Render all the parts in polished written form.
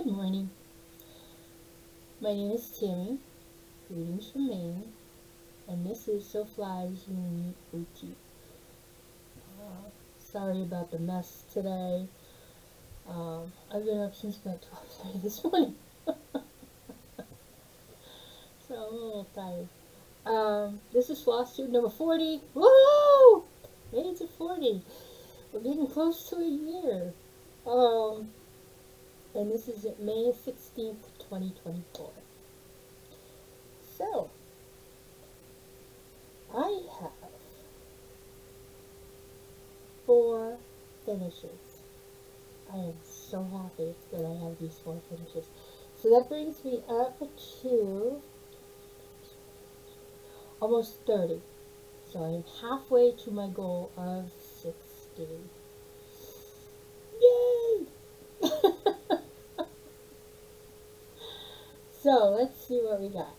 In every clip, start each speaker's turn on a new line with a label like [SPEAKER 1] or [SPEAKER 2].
[SPEAKER 1] Good morning. My name is Tammy, greetings from Maine, and this is sewflysuniqueboutique. Sorry about the mess today. I've been up since about 12:30 this morning, so I'm a little tired. This is FlossTube number 40. Woo! Made it to 40. We're getting close to a year. And this is May 16th, 2024. So, I have 4 finishes. I am so happy that I have these 4 finishes. So that brings me up to almost 30. So I am halfway to my goal of 60. Yay! So let's see what we got.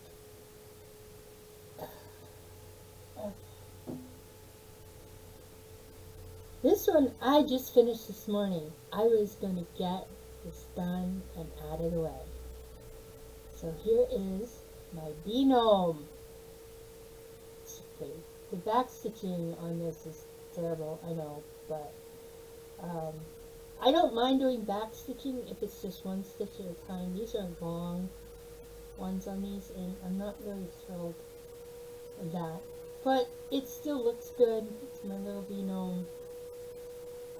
[SPEAKER 1] This one I just finished this morning. I was going to get this done and added away. So here is my bee gnome. It's pretty. The back stitching on this is terrible, I know, but I don't mind doing back stitching if it's just one stitch at a time. These are long ones on these, and I'm not really thrilled with that. But it still looks good. It's my little bee gnome.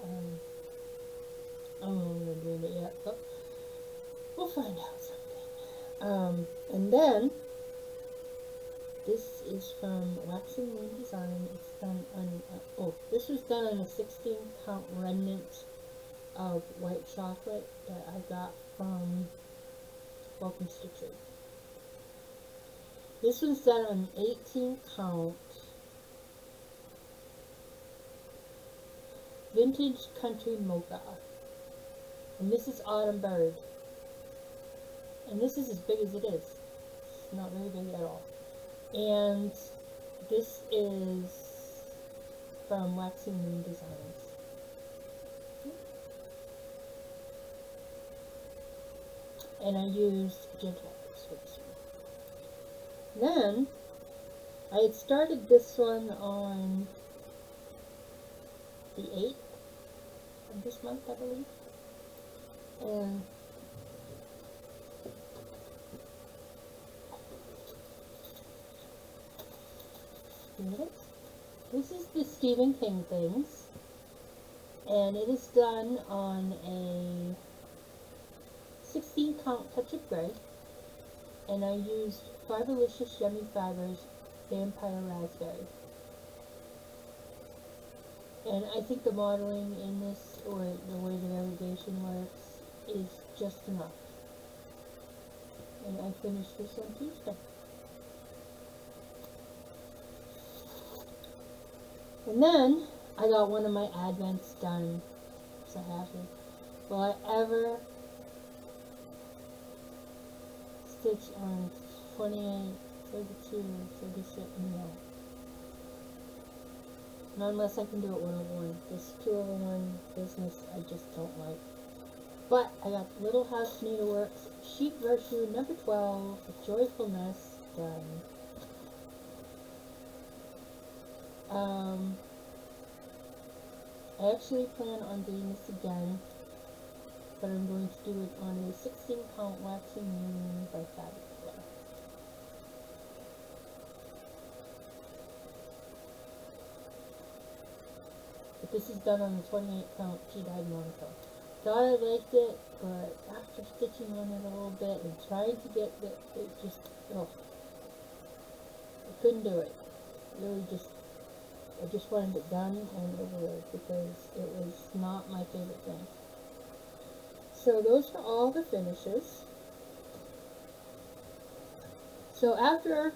[SPEAKER 1] I don't know when we're doing it yet, but we'll find out something. And then this is from Waxing Moon Design. It's done on this was done on a 16 count remnant of white chocolate that I got from Welcome Stitcher. This was done on 18 count Vintage Country Mocha. And this is Autumn Bird. And this is as big as it is. It's not very big at all. And this is from Waxing Moon Designs. And I used gentle wipes for this one. Then, I had started this one on the 8th of this month, I believe. And this is the Stephen King things. And it is done on a 16 count touch of gray. And I used Fiberlicious Yummy Fibers Vampire Raspberry. And I think the modeling in this, or the way the navigation works, is just enough. And I finished this on Tuesday. And then, I got one of my advents done. So happy. Will I ever stitch on 28, 32, 36? No. Not unless I can do it 101. This 201 business I just don't like. But I got Little House Needleworks Sheet Virtue number 12, Joyfulness done. I actually plan on doing this again, but I'm going to do it on a 16 count Waxing Moon by Fabric Flow. But this is done on the 28 count tea-dyed Monaco. Thought I liked it, but after stitching on it a little bit and trying to get it just, I couldn't do it. Really I just wanted it done and over with because it was not my favorite thing. So those are all the finishes. So after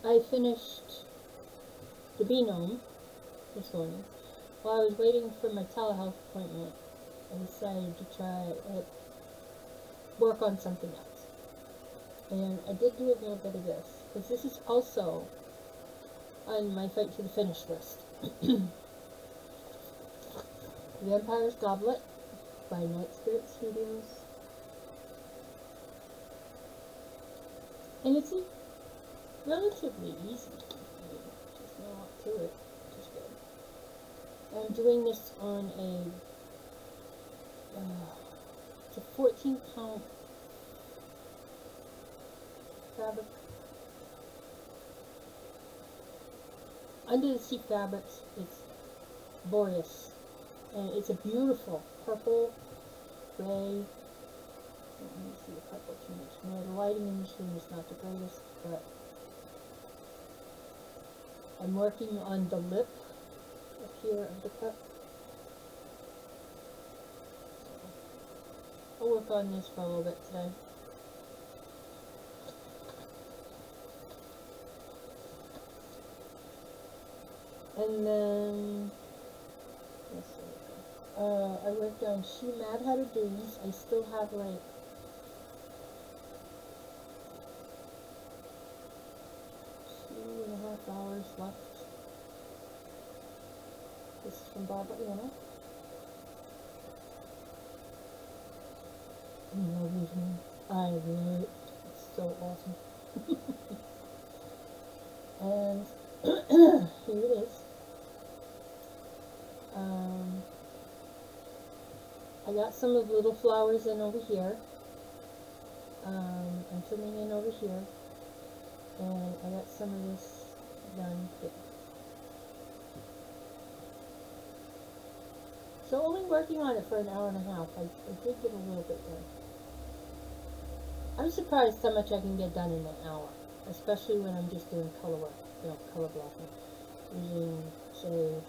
[SPEAKER 1] I finished the bee gnome this morning, while I was waiting for my telehealth appointment, I decided to try work on something else. And I did do a little bit of this, because this is also on my Fight to the Finish list. Vampire's Goblet by Night Spirit Studios. And it's relatively easy. There's not a lot to it, which is good. I'm doing this on it's a 14 count fabric. Under the Sea Fabrics, it's Boreas. And it's a beautiful purple, gray. Let me see the purple too much. No, the lighting in this room is not the greatest, but I'm working on the lip up here of the cup. So I'll work on this for a little bit today. And then, let's see. I worked on She Mad Hatter Dreams. I still have like 2.5 hours left. This is from Barbara Anna. I love these ones. I really, it's so awesome. And here it is. I got some of the little flowers in over here. I'm trimming in over here. And I got some of this done here. So only working on it for an hour and a half. I did get a little bit done. I'm surprised how much I can get done in an hour. Especially when I'm just doing color work, color blocking. Using, say,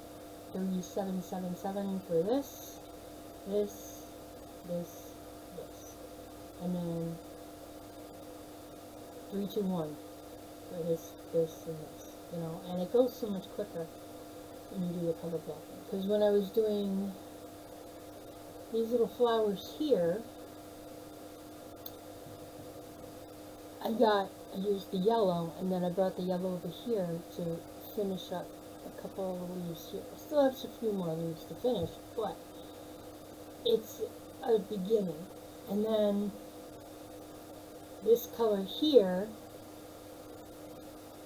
[SPEAKER 1] 3777 for this, and then 321 for this, and this, and it goes so much quicker when you do the color blocking. Because when I was doing these little flowers here, I used the yellow, and then I brought the yellow over here to finish up a couple of leaves here. I still have a few more leaves to finish, but it's a beginning. And then this color here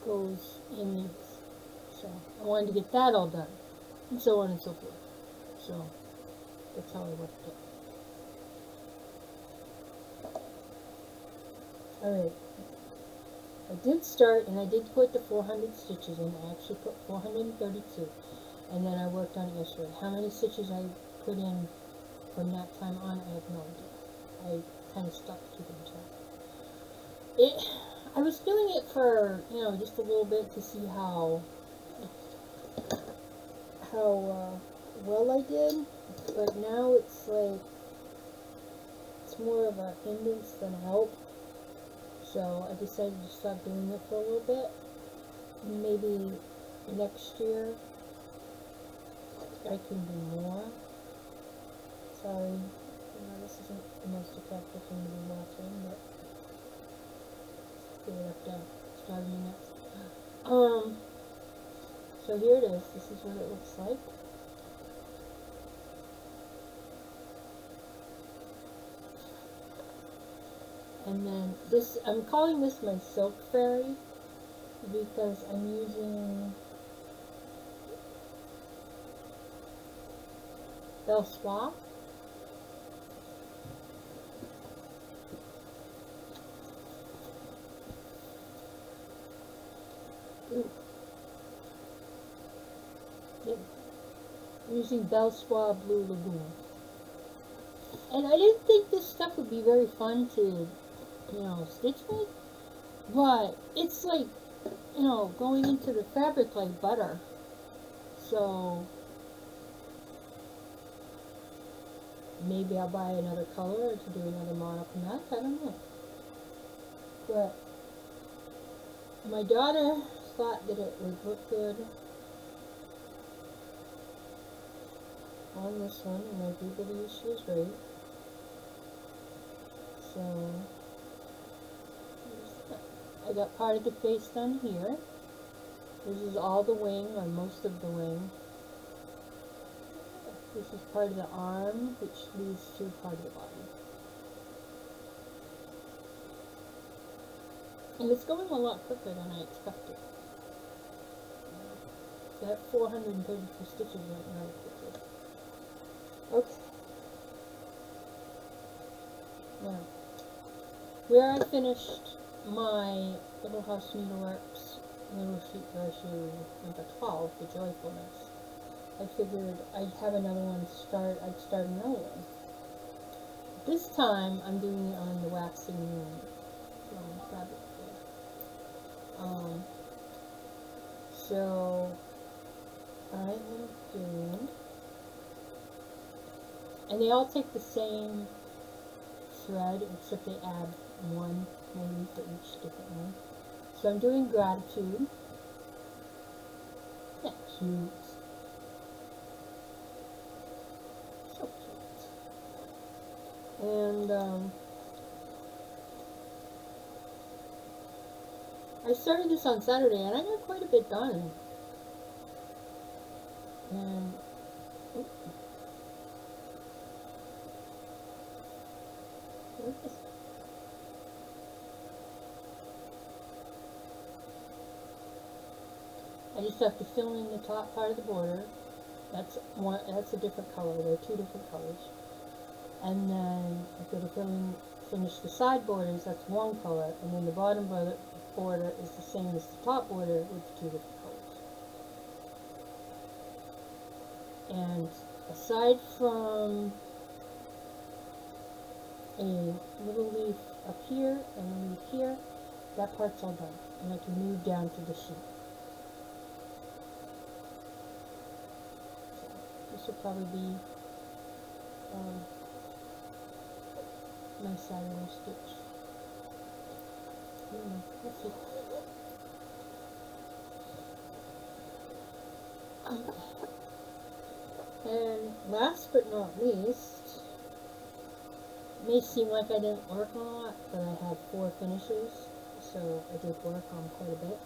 [SPEAKER 1] goes in these. So I wanted to get that all done, and so on and so forth. So that's how I worked it. Alright. I did start, and I did put the 400 stitches in. I actually put 432, and then I worked on it yesterday. How many stitches I put in from that time on, I have no idea. I kind of stopped keeping track. I was doing it for, just a little bit to see how well I did, but now it's like, it's more of a hindrance than a help. So I decided to stop doing it for a little bit. Maybe next year I can do more. Sorry, this isn't the most attractive thing to be watching, but they left out. It's driving me nuts. So here it is. This is what it looks like. And then this, I'm calling this my Silk Fairy because I'm using Belsois. I'm using Belsois Blue Lagoon. And I didn't think this stuff would be very fun to stitch with, but it's like, going into the fabric like butter. So maybe I'll buy another color to do another monochromatic, I don't know. But my daughter thought that it would look good on this one, and I do believe she was right. So I got part of the face done here. This is all the wing, or most of the wing. This is part of the arm, which leads to part of the body. And it's going a lot quicker than I expected. So that 432 stitches went really quickly. Okay. Now, where I finished my Little House Needleworks Little Sheet Brochure number 12, The Joyfulness, I figured I'd have another one start, I'd start another one. This time, I'm doing it on the waxing loom fabric there. So, I am doing, and they all take the same thread, except they add one maybe for each different one. So I'm doing Gratitude. Yeah, cute. So cute. And I started this on Saturday, and I got quite a bit done. And oops. I just have to fill in the top part of the border. That's a different color. There are two different colors. And then I've got to finish the side borders. That's one color, and then the bottom border is the same as the top border with two different colors. And aside from a little leaf up here and a leaf here, that part's all done, and I can move down to the sheet. So this will probably be my Saturday stitch. Let's see. And last but not least, it may seem like I didn't work on a lot, but I had 4 finishes, so I did work on quite a bit.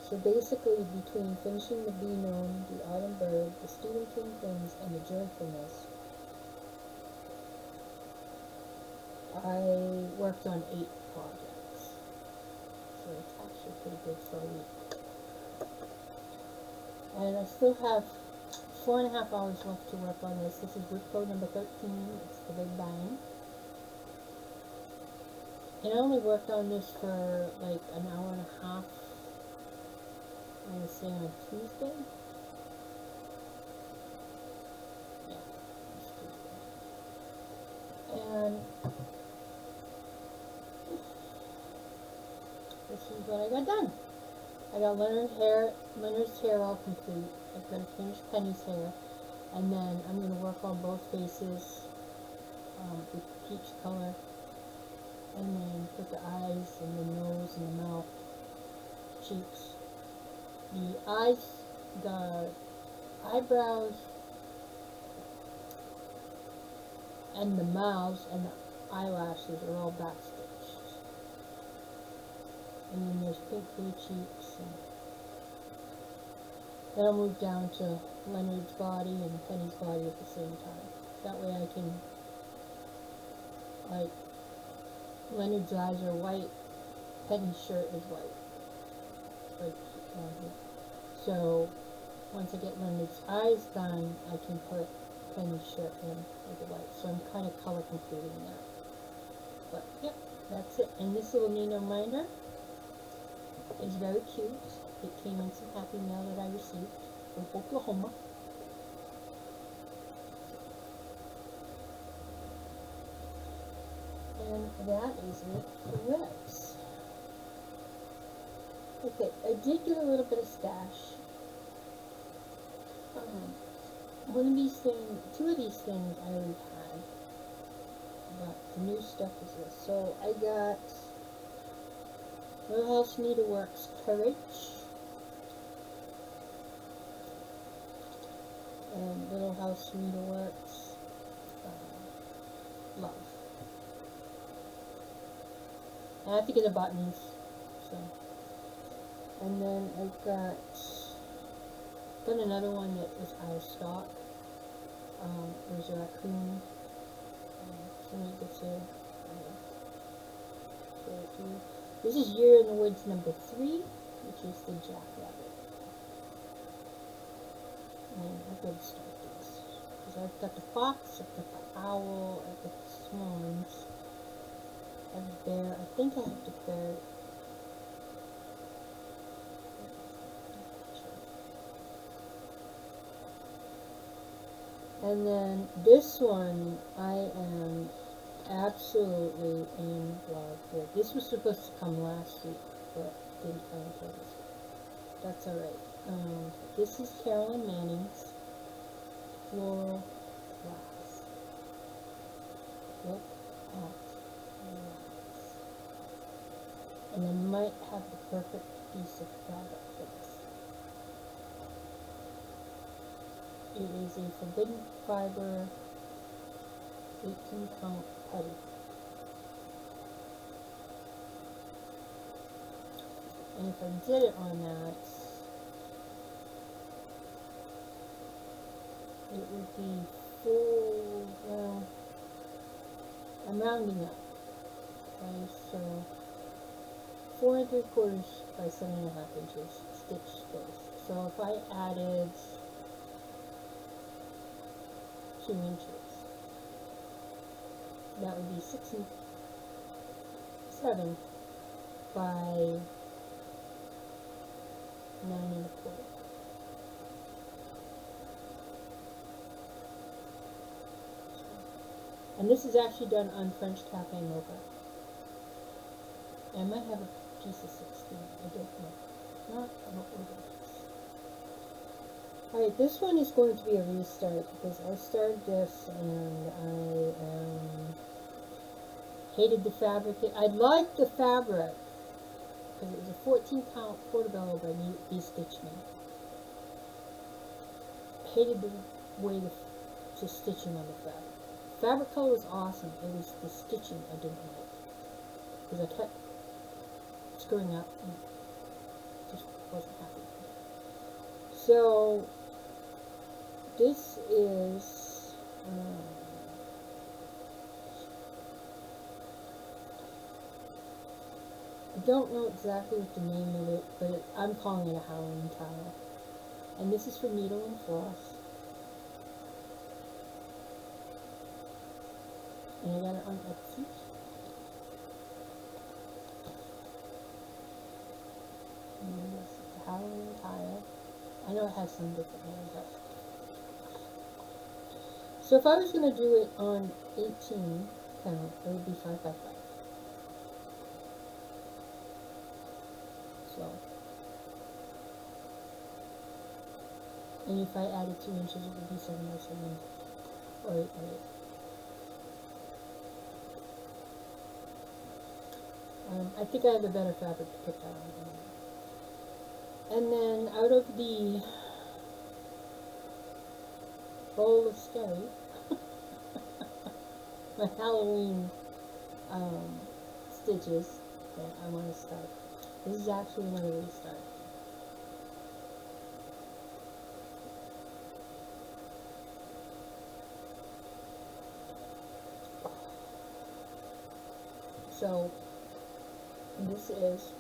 [SPEAKER 1] So basically, between finishing the bee gnome, the autumn bird, the Stephen King things, and the joyfulness, I worked on 8 projects. So it's actually pretty good for a week. And I still have 4.5 hours left to work on this. This is whip code number 13. It's the Big Bang. And I only worked on this for like an hour and a half. I'm going to say on Tuesday. Yeah, it's Tuesday. And this is what I got done. I got Leonard's hair all complete. I've got to finish Penny's hair, and then I'm going to work on both faces with peach color, and then put the eyes and the nose and the mouth, cheeks. The eyes, the eyebrows, and the mouths and the eyelashes are all backstitched. And then there's pink for the cheeks. And then I'll move down to Leonard's body and Penny's body at the same time. That way I can, like, Leonard's eyes are white, Penny's shirt is white. Right down here. So once I get Leonard's eyes done, I can put Penny's shirt in with the white. So I'm kind of color completing that. But yep, that's it. And this little Nino minder is very cute. It came in some happy mail that I received from Oklahoma. And that is it for this. Okay, I did get a little bit of stash. One of these things, 2 of these things I already had, but the new stuff is this. So I got Little House Needleworks Courage and Little House Needleworks Love. And I have to get the buttons, so. And then I've got Got another one that was out of stock. There's a raccoon. Somebody gets here. This is Year in the Woods number 3, which is the jackrabbit. And I've got to start this. Because I've got the fox, I've got the owl, I've got the swans, I have a bear. I think I have the bear. And then this one, I am absolutely in love with. This was supposed to come last week, but didn't come until this week. That's alright. This is Carolyn Manning's Floral Floss. Look at this. And I might have the perfect piece of fabric for this. It is a forbidden fiber 18 count putty. And if I did it on that, it would be full, well, I'm rounding up. Okay, so 4 3/4 by 7.5 inches stitch space. So if I added 2 inches, that would be 6 and 7 by 9 1/4. And this is actually done on French Cafe Mocha. I might have a piece of 16, I don't know. If not, I won't order this. Alright, this one is going to be a restart because I started this and I hated the fabric. I liked the fabric because it was a 14 count portobello by B. Stitchman. Hated the way the stitching on the fabric. Fabric color was awesome. It was the stitching I didn't like because I kept screwing up and just wasn't happy with it. So this is I don't know exactly what the name of it, but I'm calling it a Halloween tile. And this is for Needle and Floss. And I got it on Etsy. And this is the Halloween tile. I know it has some different names, but so if I was going to do it on 18 count, it would be 5 by 5. So, and if I added 2 inches, it would be 7 by 7 or 8 by 8. I think I have a better fabric to put that on. And then out of the bowl of scary, my Halloween stitches that I want to start. This is actually another restart. So this is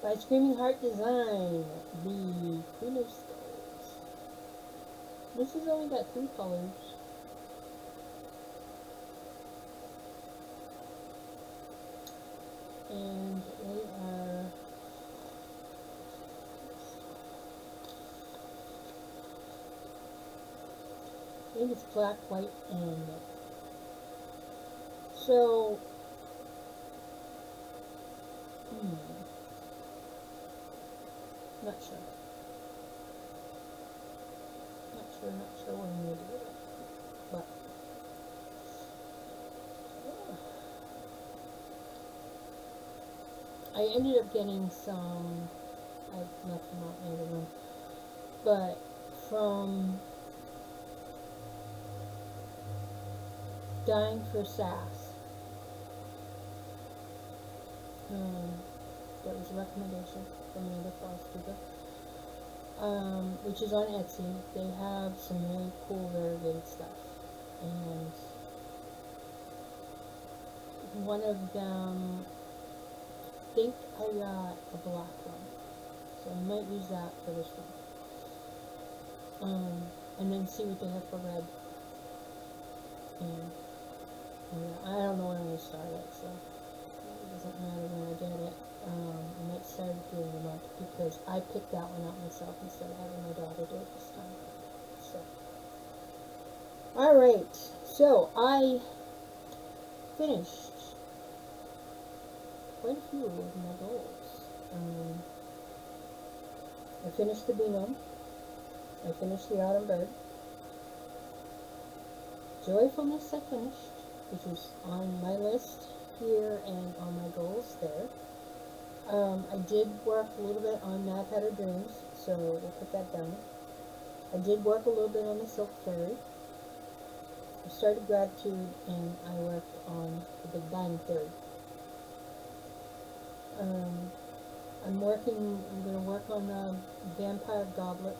[SPEAKER 1] by Screaming Heart Design, the Queen of Skulls. This has only got 3 colors. And they are I think it's black, white, and red. So not sure what I'm going to do with it, but I ended up getting some, I left them out in the other room, but from Dying for Sass, that was a recommendation from another FlossTuber. which is on Etsy. They have some really cool variegated stuff. And one of them, I think I got a black one. So I might use that for this one. And then see what they have for red. And I don't know when I'm going to start it, so it doesn't matter when I get it. I might start doing them up because I picked that one out myself instead of having my daughter do it this time. So, alright, so I finished quite a few of my goals. I finished the bee gnome. I finished the autumn bird. Joyfulness I finished, which is on my list here and on my goals there. I did work a little bit on Mad Hatter Dreams, so we'll put that down. I did work a little bit on the Silk Fairy. I started Gratitude, and I worked on the Big Bang Theory. I'm going to work on the Vampire Goblet.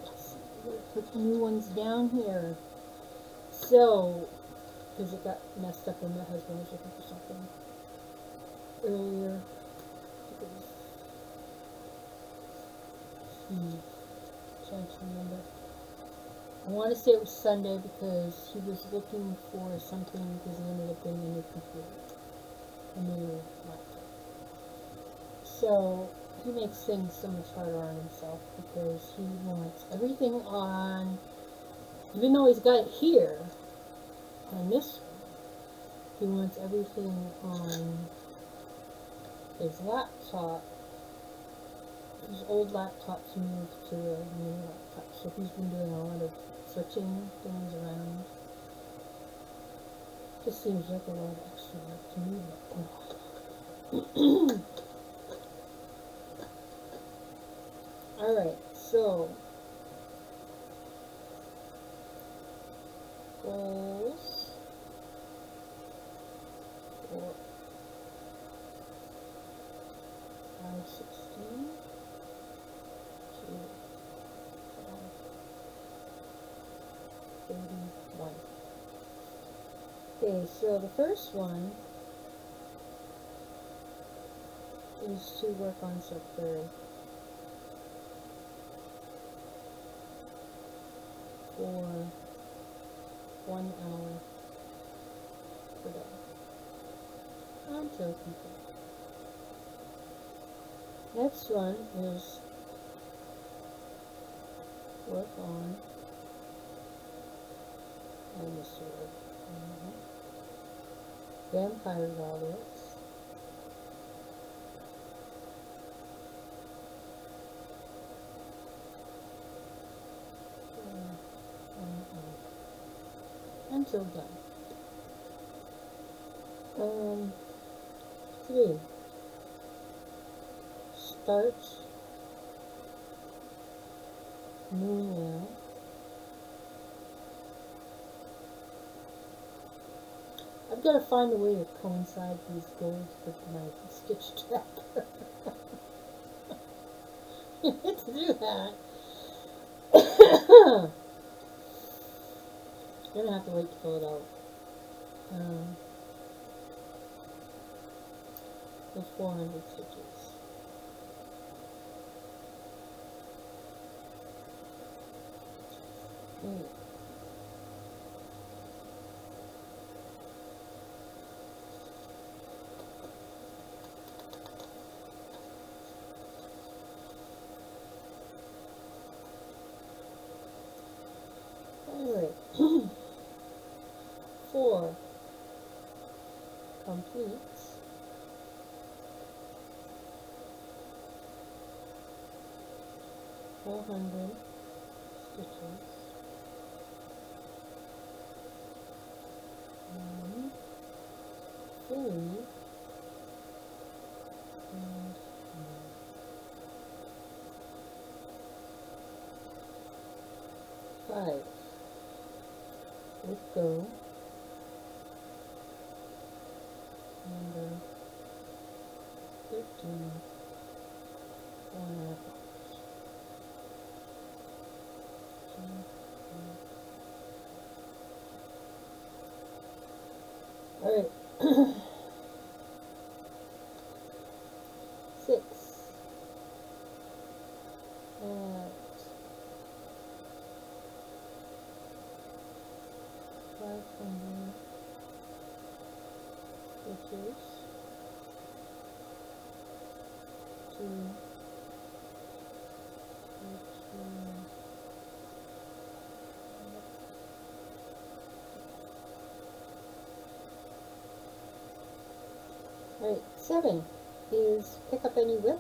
[SPEAKER 1] Let's see, I'm going to put the new ones down here. So, because it got messed up when my husband was looking for something earlier. Trying to remember. I want to say it was Sunday because he was looking for something because he ended up getting a new computer, a new laptop. So he makes things so much harder on himself because he wants everything on, even though he's got it here, on this one, he wants everything on his laptop. His old laptop's moved to a new laptop, so he's been doing a lot of switching things around. Just seems like a lot of extra work to me, but alright, so goals for 516 to 531. Okay, so the first one is to work on Silk Fairy for 1 hour per day until complete. Next one is work on the sword. Vampire Goblets. Until done. 3. Start Moon Wheel. I've got to find a way to coincide these goals with my stitch tracker. You have to do that. You're gonna have to wait to fill it out. With 400 stitches. Alright. 4 completes 400 stitches. 1, 3, and 5. Let go. Number 6 at 500 stitches to 13. Alright, 7 is pick up any whip.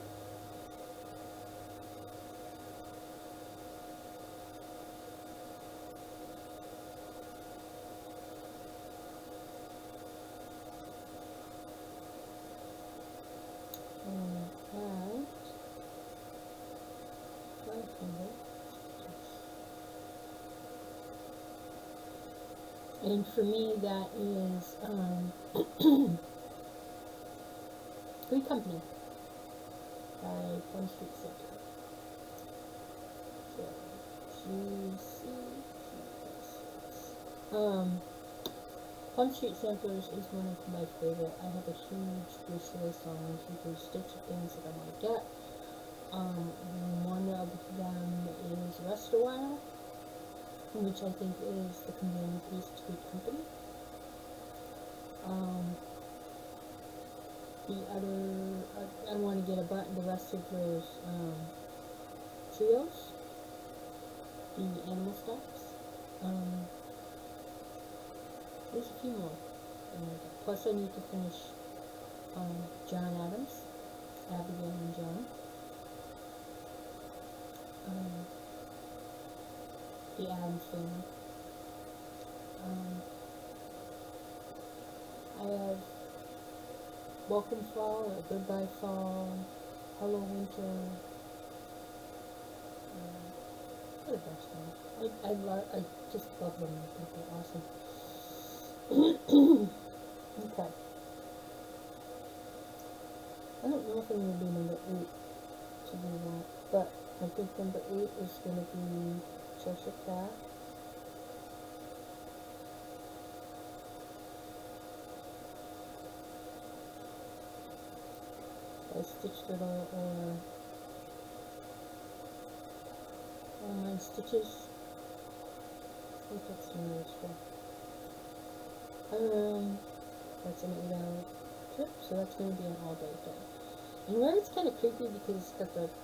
[SPEAKER 1] And add 500 stitches. And for me that is Free Company by Plum Street Center. So, Plum Street Centers is one of my favorite. I have a huge wish list on People Stitch things that I want to get. One of them is Rest a While, which I think is the companion piece to Free Company. The other, I want to get the rest of those trios, the animal stacks. There's a few more. Plus I need to finish John Adams, Abigail and John. The Adams family. I have Welcome Fall, or Goodbye Fall, Hello Winter. What a bunch of them. I just love them. I think they're awesome. Okay. I don't know if I'm going to do number 8 to do that, but I think number 8 is going to be Cheshire Cat. I stitched it all, all my stitches. I think that's the nearest one. That's an 8-hour trip, so that's going to be an all-day thing. And where it's kind of creepy because it's got the let's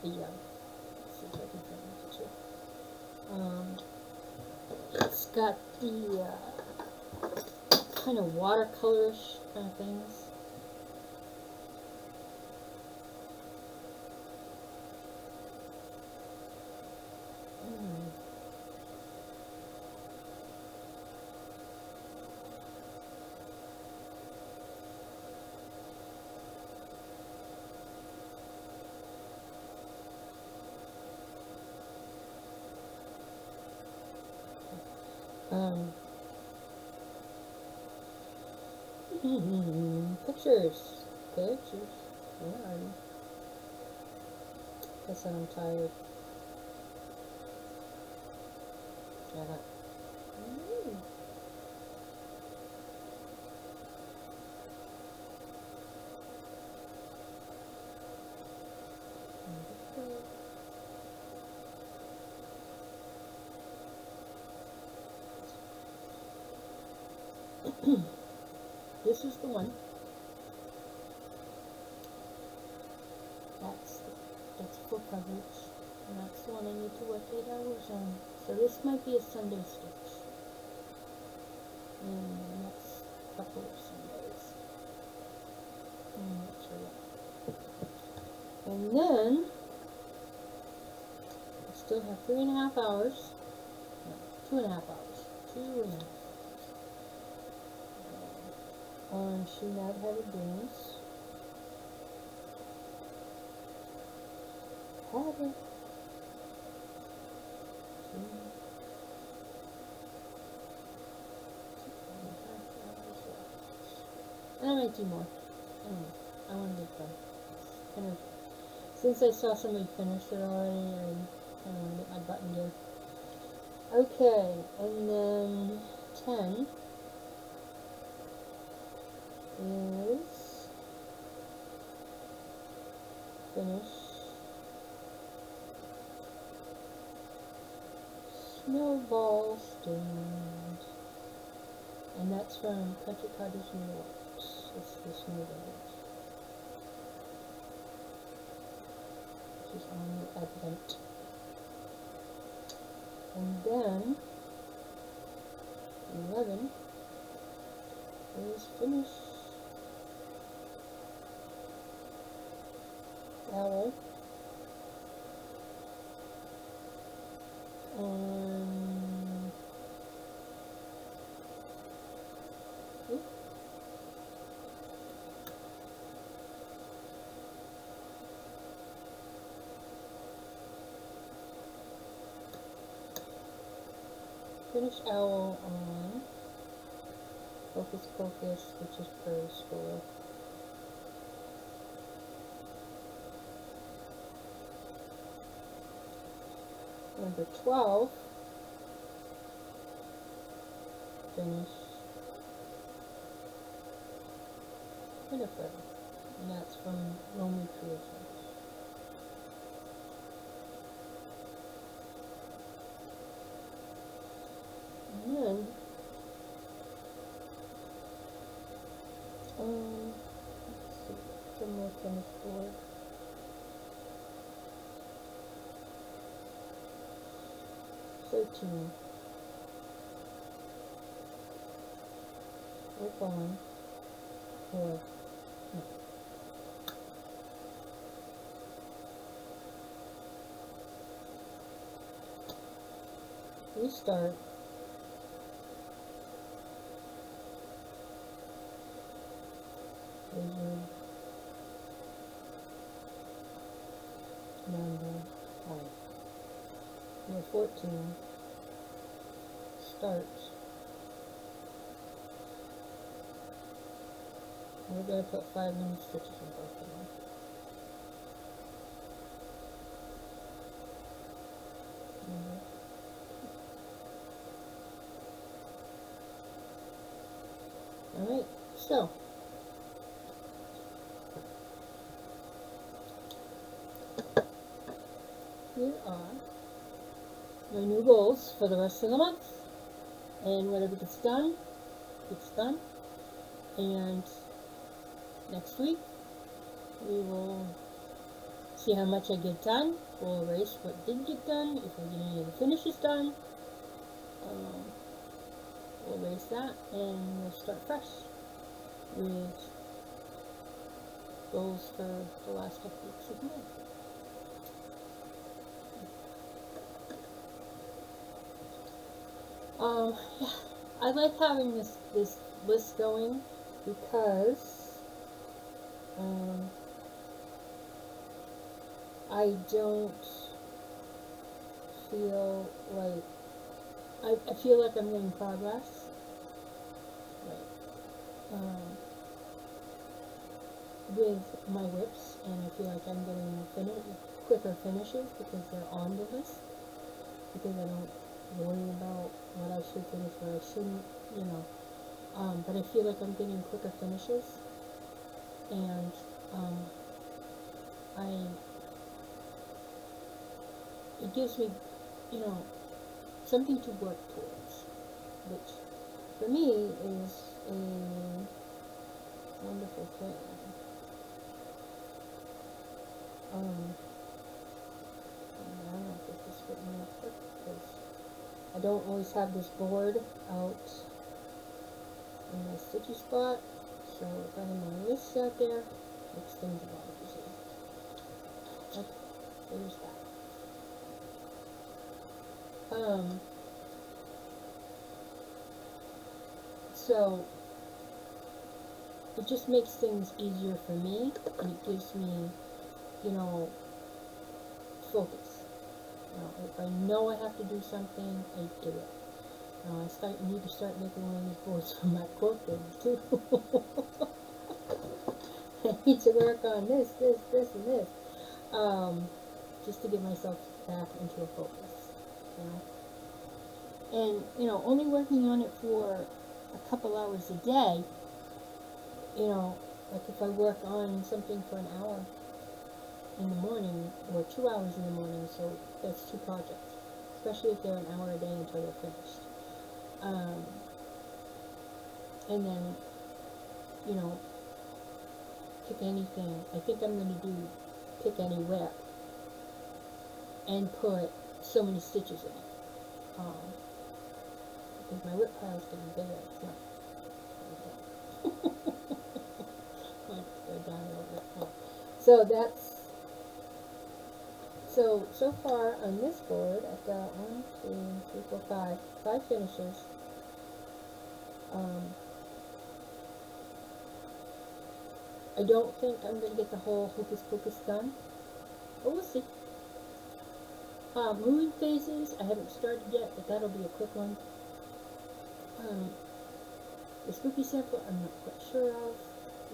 [SPEAKER 1] see if I can find the picture. It's got the kind of watercolorish kind of things. Pictures. Where are you? Guess I'm tired. Shut up. This is the one. That's full coverage. And that's the one I need to work 8 hours on. So this might be a Sunday stitch. In the next couple of Sundays. I'm not sure yet. And then I still have 3.5 hours. No, 2.5 hours. 2.5 hours. On She Mad Headed Beans. Have it. And I might do more. Anyway, I want to get done. Kind of, since I saw somebody finish it already, I kind of want to get my button here. Okay, and then 10 is finish Snowball Stand. And that's from Country Cottage Needleworks. It's the Snowball, which is on the Advent. And then 11 is finish Owl on finish Owl on Focus Pocus, which is Prairie School. Number 12, finish Winifred, and that's from Romy Creations. And then, let's see, some more finish board. Work on or no. Restart. Number 5. Number 14. Start. We're going to put 5 mini stitches in both of them. Alright, so here are my new goals for the rest of the month. And whatever gets done, gets done. And next week, we will see how much I get done. We'll erase what didn't get done. If I get any of the finishes done, we'll erase that. And we'll start fresh with goals for the last couple weeks of the month. Yeah, I like having this list going because I don't feel like I feel like I'm making progress. With my whips, and I feel like I'm getting quicker finishes because they're on the list, because I don't worry about what I should finish, what I shouldn't, you know. But I feel like I'm getting quicker finishes, and it gives me, you know, something to work towards, which for me is a wonderful thing. I don't know if this fit me up quick because I don't always have this board out in my stitchy spot, so if I have my lists out there, makes things a lot easier. Okay, there's that. So it just makes things easier for me, and it gives me, you know, focus. You know, if I know I have to do something, I do it. I need to start making one of these boards for my quilting too. I need to work on this, and this, just to get myself back into a focus. You know, and you know, only working on it for a couple hours a day. You know, like if I work on something for an hour, in the morning, or 2 hours in the morning, so that's 2 projects, especially if they're an hour a day until they're finished. And then, you know, pick anything. I think I'm going to do pick any whip and put so many stitches in it. Because my whip pile is getting bigger. It's not. Let's go down a little bit more. So that's, so far on this board, I've got 1, 2, 3, 4, 5 finishes. I don't think I'm going to get the whole Hocus Pocus done, but we'll see. Moon phases, I haven't started yet, but that'll be a quick one. The spooky sampler, I'm not quite sure of.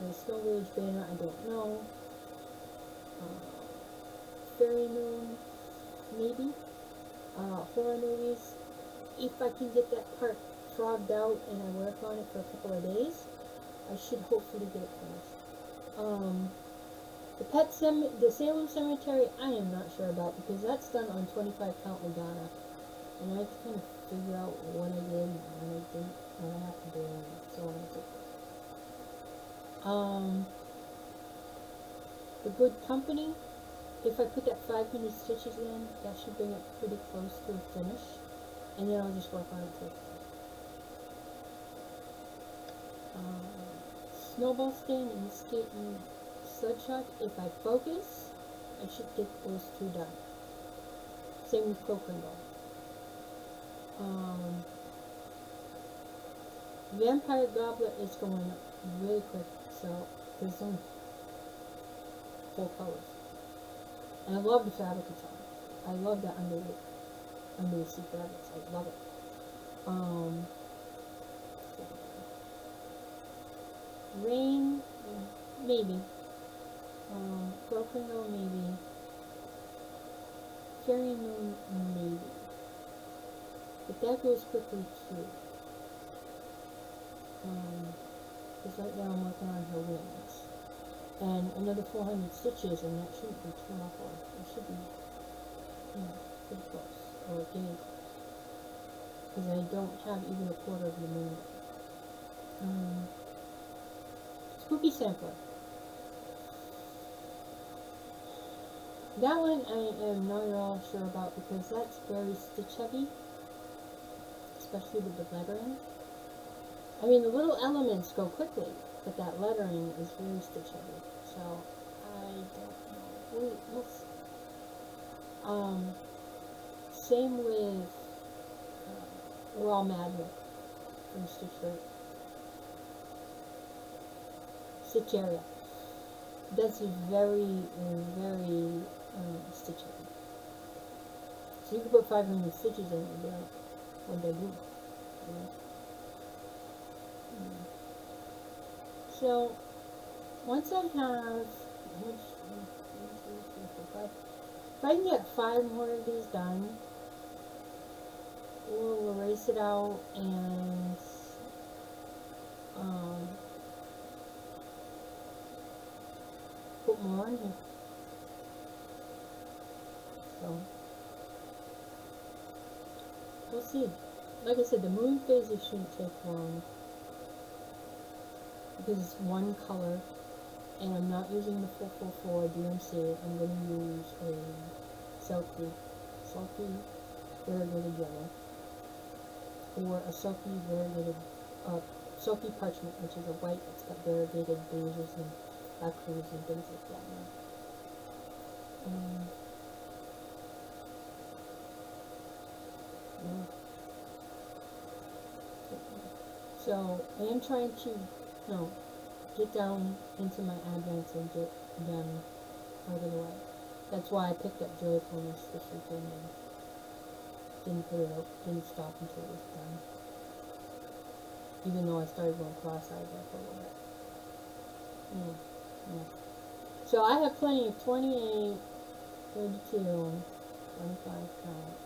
[SPEAKER 1] The Snow Village banner, I don't know. Fairy Moon, maybe. Horror movies. If I can get that part frogged out and I work on it for a couple of days, I should hopefully get it finished. The Salem Cemetery, I am not sure about, because that's done on 25 count Madonna, and I have to kind of figure out what I did and what I didn't, what I have to do, and so on and so forth. The Good Company, if I put that 500 stitches in, that should bring it pretty close to a finish, and then I'll just work on it till it's done. Snowball Stand and Sludshot, if I focus, I should get those 2 done. Same with Crocodile. Vampire Goblet is going really quick, so there's only 4 colors. And I love the fabric it's on. I love that under the sea fabrics. I love it. Rain, maybe. Crocodile, maybe. Fairy Moon, maybe. But that goes quickly too. Because right now I'm working on her wings. And another 400 stitches, and that shouldn't be too awful. It should be, you know, pretty close. Or getting close. Because I don't have even a quarter of the moon. Spooky Sampler. That one I am not at all sure about, because that's very stitch heavy, especially with the lettering. I mean, the little elements go quickly, but that lettering is very stitch heavy, so I don't know. We'll see. Same with Raw Magic from Stitch Area. That's very, very stitch heavy. So you can put 500 stitches in and be like, what they do, you know? So once I have, if I can get 5 more of these done, we'll erase it out and put more on here. So we'll see. Like I said, the moon phases shouldn't take long, because it's one color, and I'm not using the 444 DMC. I'm going to use a Silky variegated yellow, or a Silky Parchment, which is a white that's got variegated beiges and lacquers and things like that. So I am trying to, get down into my advents and get them out of the way. That's why I picked up Joyfulness this weekend and didn't stop until it was done. Even though I started going cross-eyed there for a little bit. So I have plenty of 28, 32, 25 count.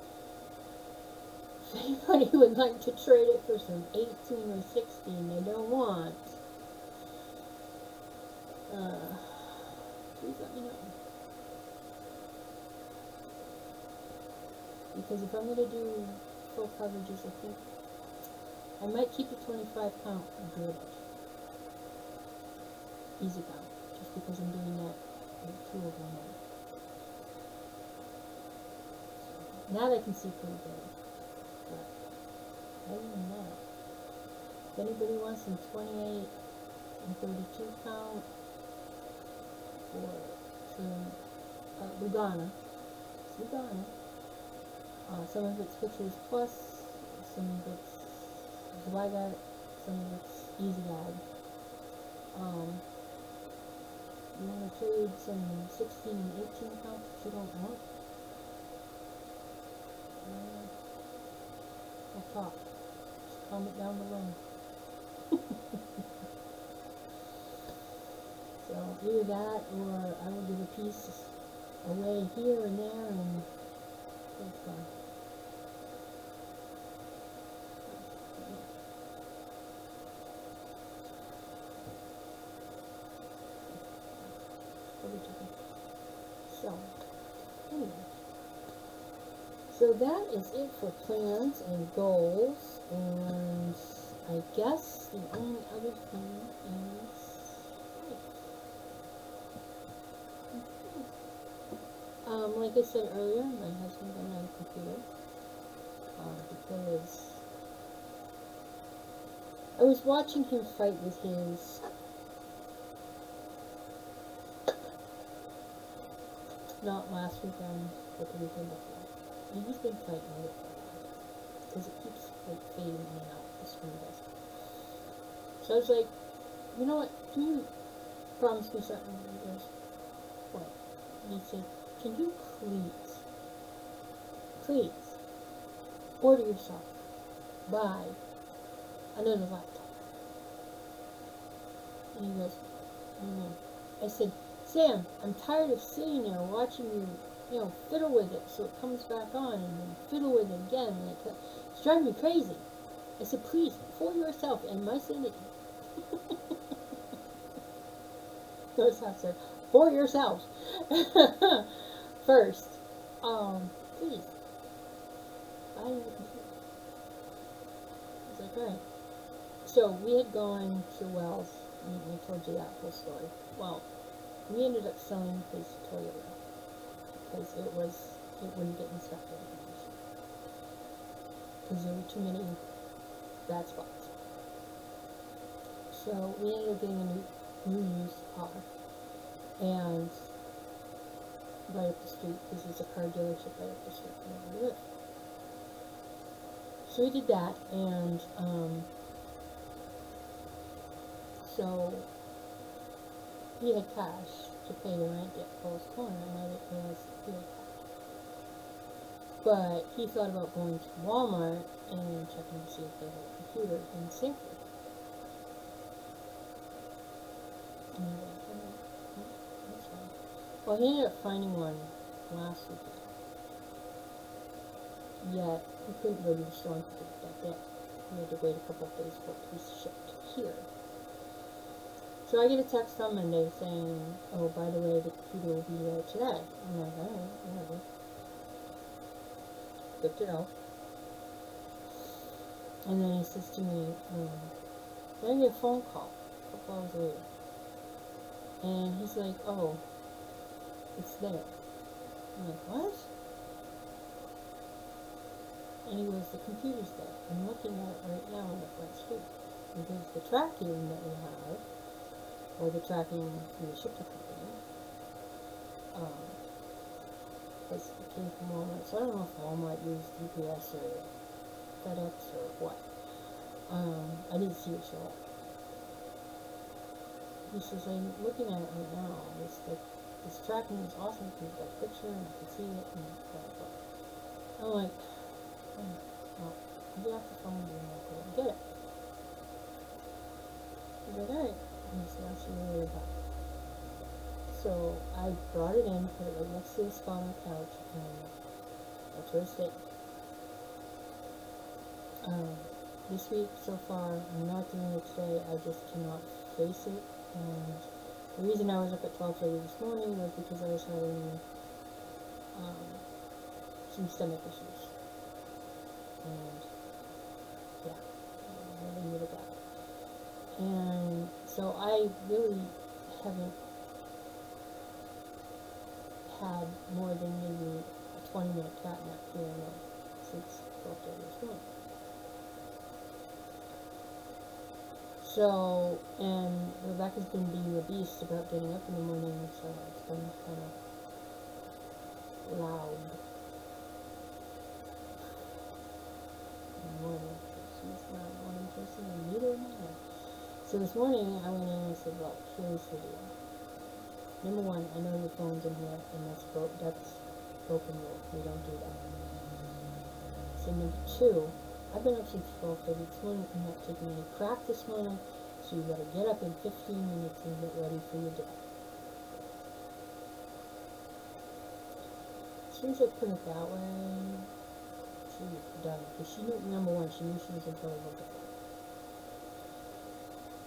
[SPEAKER 1] If anybody would like to trade it for some 18 or 16 they don't want, please let me know. because if I'm going to do full coverages, I think I might keep the 25 count good. Easy count, just because I'm doing that with 2 of them. So, now I can see pretty good. But other than that, if anybody wants some 28 and 32 count for some Lugana, it's Lugana. Some of it's Fixers Plus, some of it's Zweigat, some of it's Easy Ag. You want to trade some 16 and 18 counts if you don't want? We'll talk. Just comment down below. So either that, or I will give a piece away here and there, and it's fun. So, anyway. So that is it for plans and goals, and I guess the only other thing is like I said earlier, my husband got another computer because I was watching him fight with his not last weekend, but the weekend before. And he's been fighting with it for a while because it keeps like fading in and out. The screen does. So I was like, you know what? Can you promise me something? He goes, what? And he said, can you please order yourself, buy another laptop? And he goes, I said, Sam, I'm tired of sitting there watching you, fiddle with it so it comes back on, and then fiddle with it again, and it's driving me crazy. I said, please, for yourself and my sanity. Notice how I said, for yourselves. First, please, buy a computer. I was like, alright. So, we had gone to Wells, and I told you that whole story. Well, we ended up selling his Toyota because it wouldn't get inspected anymore. Because there were too many bad spots. So we ended up getting a new used car, and right up the street, because there's a car dealership right up the street from where we live. So we did that, and so he had cash to pay the rent at Floss Corner, and I didn't realize he had cash. But he thought about going to Walmart and checking to see if they had a computer in Sanford. And I was like, oh, that's fine. Well, he ended up finding one last weekend. Yet, he couldn't go to the store and pick it that day. He had to wait a couple of days for it to be shipped here. So I get a text on Monday saying, oh, by the way, the computer will be there today. I'm like, alright, whatever. Good to know. And then he says to me, then I get a phone call a couple hours later. And he's like, oh, it's there. I'm like, what? And he goes, the computer's there. I'm looking at it right now on the front street. Because the tracking that we have, or the tracking from the shipping company, because it came from Walmart. So I don't know if Walmart used UPS or FedEx or what. I didn't see it show up. He says, I'm looking at it right now. This tracking is awesome. You've got a picture and I can see it and blah, blah. I'm like, well, I'll get off the phone and I'll go and get it. He's like, alright. And he said, I'll see you later, bye. So I brought it in, put it right next to the spot on the couch, and that's where it's staying. This week, so far, I'm not doing it today. I just cannot face it. And the reason I was up at 12:30 this morning was because I was having some stomach issues. And yeah, I really needed that. And so I really haven't had more than maybe a 20-minute cat nap here and there since 12:30 this morning. So, and Rebecca's been being a beast about getting up in the morning, so it's been kind of loud in the morning. She's not a morning person, and neither am I. So this morning I went in and I said, look, here's the deal. Number one, I know your phone's in here, and that's broken rule. We don't do that. So number two, I've been up since 12:30 this morning. I'm not taking any crap this morning, so you gotta get up in 15 minutes and get ready for your day. As soon as I put it that way, she was done. Because she knew, number one, she knew she was in trouble with it.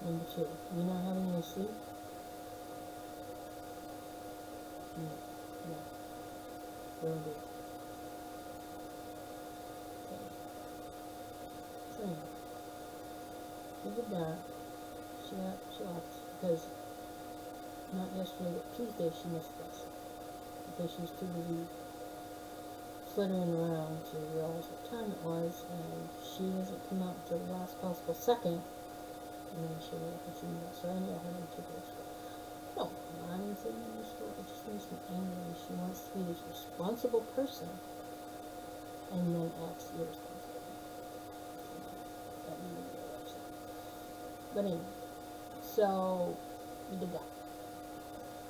[SPEAKER 1] Number two, you're not having any sleep? No. Will do. Okay. So anyway, we did that. She left because not yesterday but Tuesday she missed us because she was too busy flittering around to realize what time it was, and she doesn't come out until the last possible second, and then she'll look at you. So I ended up having to go to school. No, I'm not saying in the school. It just makes me angry. She wants to be this responsible person and then acts irresponsible. That made me really upset. But anyway, so we did that.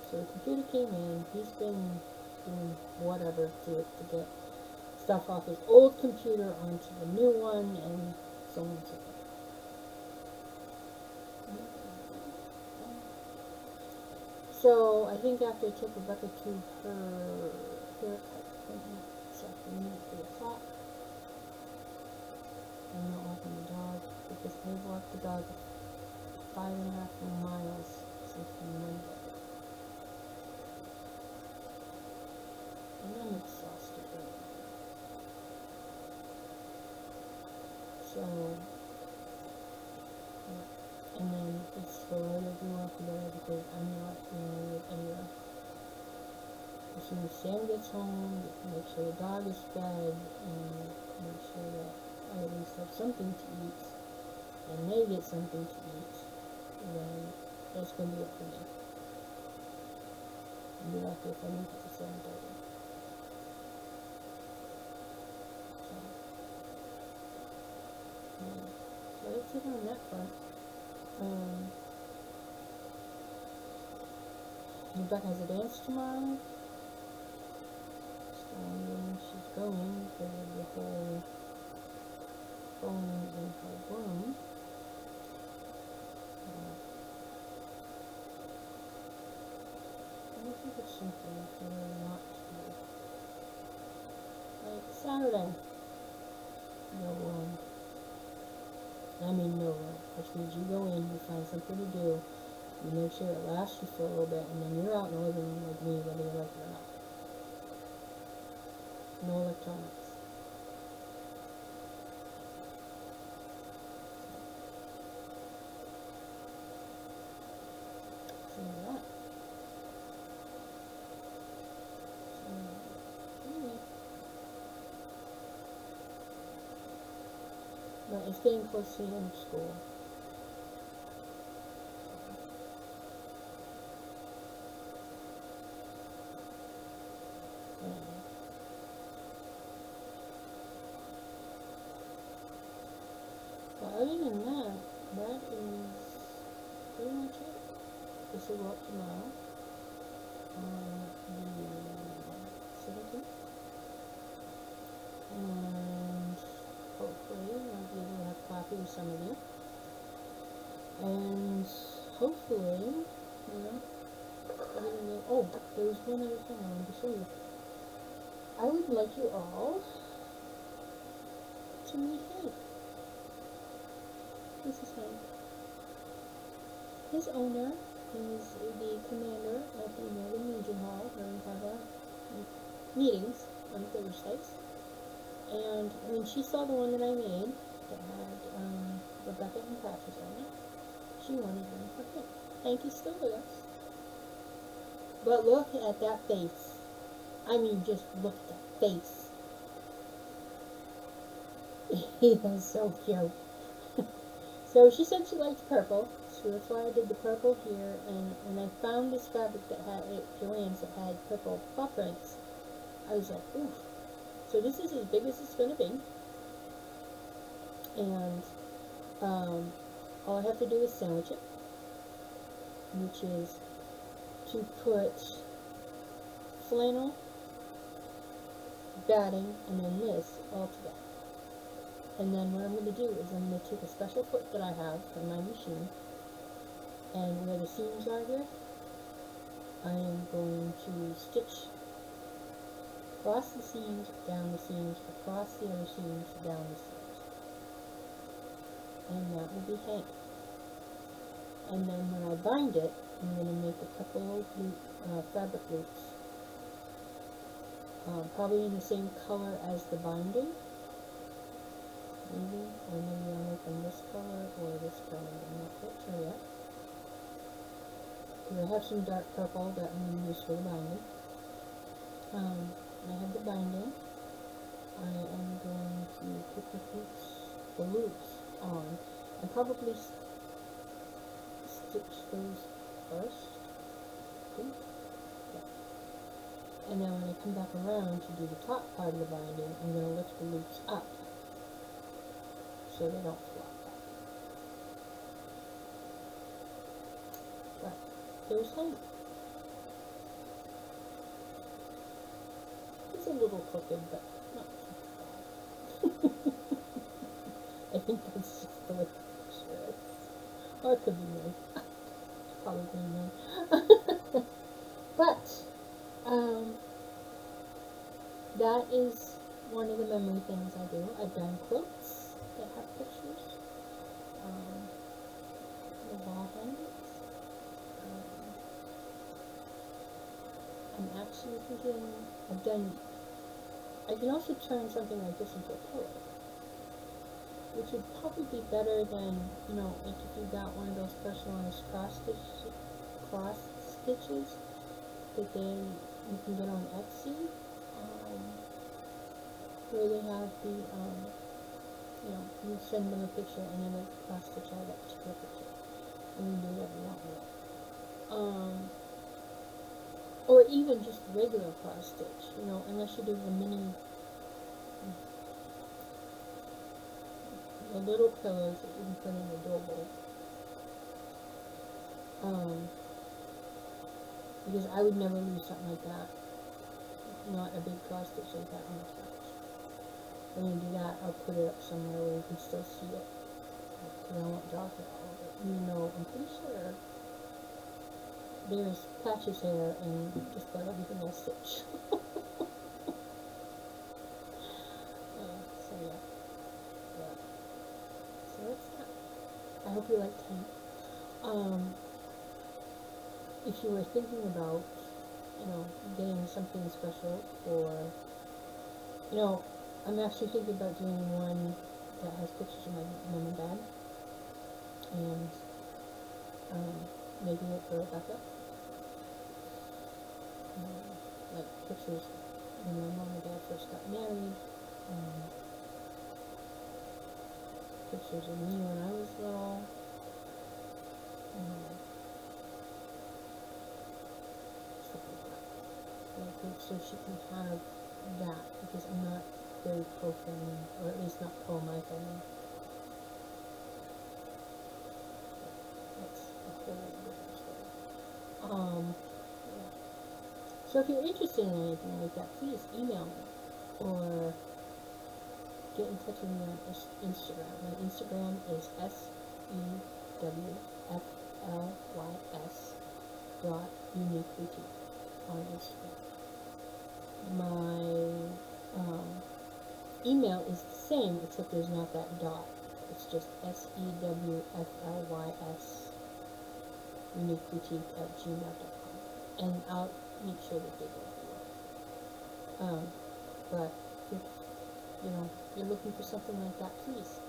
[SPEAKER 1] So the computer came in. He's been doing whatever to it to get stuff off his old computer onto the new one, and so on and so forth. So I think after I took Rebecca to her haircut appointment this afternoon at 3 o'clock, I'm not walking the dog because I've walked the dog 5.5 miles since Monday. And I'm exhausted right now. So, yeah. And then it's for later if you want to go because I'm not going to anywhere. As soon as Sam gets home, make sure the dog is fed, and make sure that I at least have something to eat, and they get something to eat, then that's going to be it for me. I'll be lucky if I make it to 7:30. So that's it on that front. Rebecca has a dance tomorrow. So she's going because of the whole phone in her room. I think it's something for her not to do. Like Saturday. No room. I mean no room. Which means you go in, you find something to do, you make sure it lasts you for a little bit, and then you're out in the living room with me whether you like it or not. No electronics. So that. Anyway. But it's getting close to the end of school. But other than that, that is pretty much it. This will go up tomorrow on the 17th. And hopefully I'll be able to have coffee with some of you. And hopefully, you know, oh, there was one other thing I wanted to show you. I would like you all to meet Hank. This is Hank. His owner is the commander at the American Legion Hall, where we have our meetings on Thursdays. And when she saw the one that I made that had Rebecca and patches on it, she wanted one for her. Thank you, still with us. But look at that face. I mean, just look at that face. He is so cute. So she said she liked purple, so that's why I did the purple here. And when I found this fabric that had Joann's that had purple paw prints, I was like, oof. So this is as big as it's going to be. And all I have to do is sandwich it, which is to put flannel, batting, and then this all together. And then what I'm going to do is I'm going to take a special foot that I have from my machine, and where the seams are here, I am going to stitch across the seams, down the seams, across the other seams, down the seams. And that will be hanging. And then when I bind it, I'm going to make a couple of fabric loops, probably in the same color as the binding. Maybe, or maybe I'll make them this color or this color. I'm not quite sure yet. Because I have some dark purple that I'm going to use for the binding. I have the binding. I am going to put the loops on, and probably stitch those first. Okay. Yeah. And then when I come back around to do the top part of the binding, I'm going to lift the loops up, so they don't flop back. But there's hope. It's a little crooked, but not too bad. I think that's just the way the picture is. Or it could be me. Probably me. But, that is one of the memory things I do. I've done quilts that have pictures, the wall hangings. I'm actually thinking, I can also turn something like this into a pillow, which would probably be better than, like if you got one of those personalized cross stitches that you can get on Etsy, where they have the, you send them a picture and then they cross stitch out that particular picture, and you do whatever you want with it. Or even just regular cross stitch, unless you're doing a mini, the little pillows that you can put in the door bowl. Because I would never lose something like that, not a big cross stitch like that on the couch. When you do that, I'll put it up somewhere where you can still see it, because I won't drop it all of it. I'm pretty sure there's patches here and just about everything else stitch. So yeah. So that's that. I hope you liked him. If you were thinking about, getting something special, or, I'm actually thinking about doing one that has pictures of my mom and dad, and making it for Rebecca. Like pictures when my mom and dad first got married, pictures of me when I was little, stuff like that. So she can have that, because I'm not very pro-family, or at least not pro-my family. That's a whole different story. Yeah. So if you're interested in anything like that, please email me, or get in touch with me on Instagram. My Instagram is sewflysuniqueboutique on Instagram. My email is the same, except there's not that dot. It's just sewflysuniqueboutique@gmail.com, and I'll make sure that they go through. But if you know, if you're looking for something like that, please,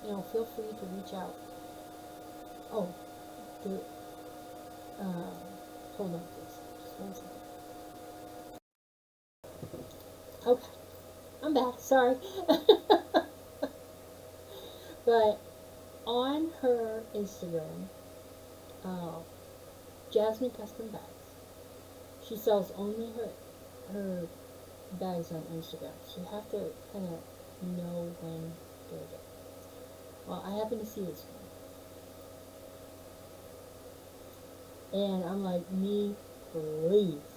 [SPEAKER 1] you know, feel free to reach out. Oh, the, hold on please, just 1 second. Okay, I'm back, sorry. But on her Instagram, Jasmine Custom Bags, she sells only her bags on Instagram, so you have to kind of know when they're there. Well, I happen to see this one, and I'm like, me, please.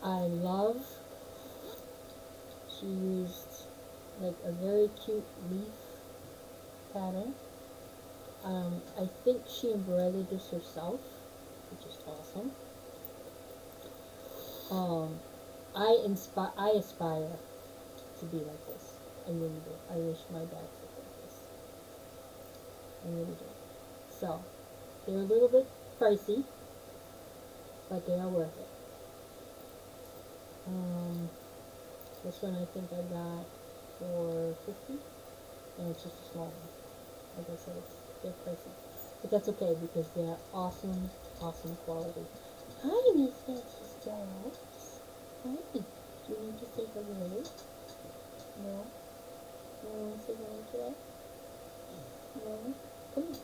[SPEAKER 1] I love, she used like a very cute leaf pattern. I think she embroidered this herself, which is awesome. I aspire to be like this. I really do. I wish my bags looked like this. I really do. So, they're a little bit pricey, but they are worth it. This one I think I got for $50, and it's just a small one. Like I said, they're pricey. But that's okay, because they're awesome, awesome quality. Hi, Miss Witchy Stitcher. Hi. Do you need to say hello? No? You don't want to say hello today? No? Come here.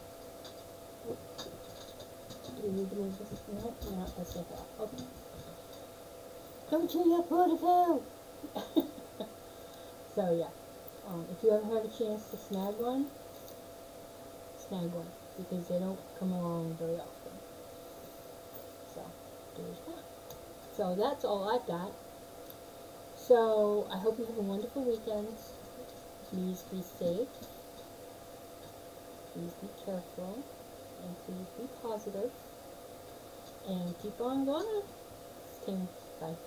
[SPEAKER 1] Do you need to move this? No? You're not going to say hello. Okay. Come to your portfolio! So, yeah. If you ever have a chance to snag one, because they don't come along very often. So, there's that. So, that's all I've got. So, I hope you have a wonderful weekend. Please be safe. Please be careful. And please be positive. And keep on going. Okay, bye.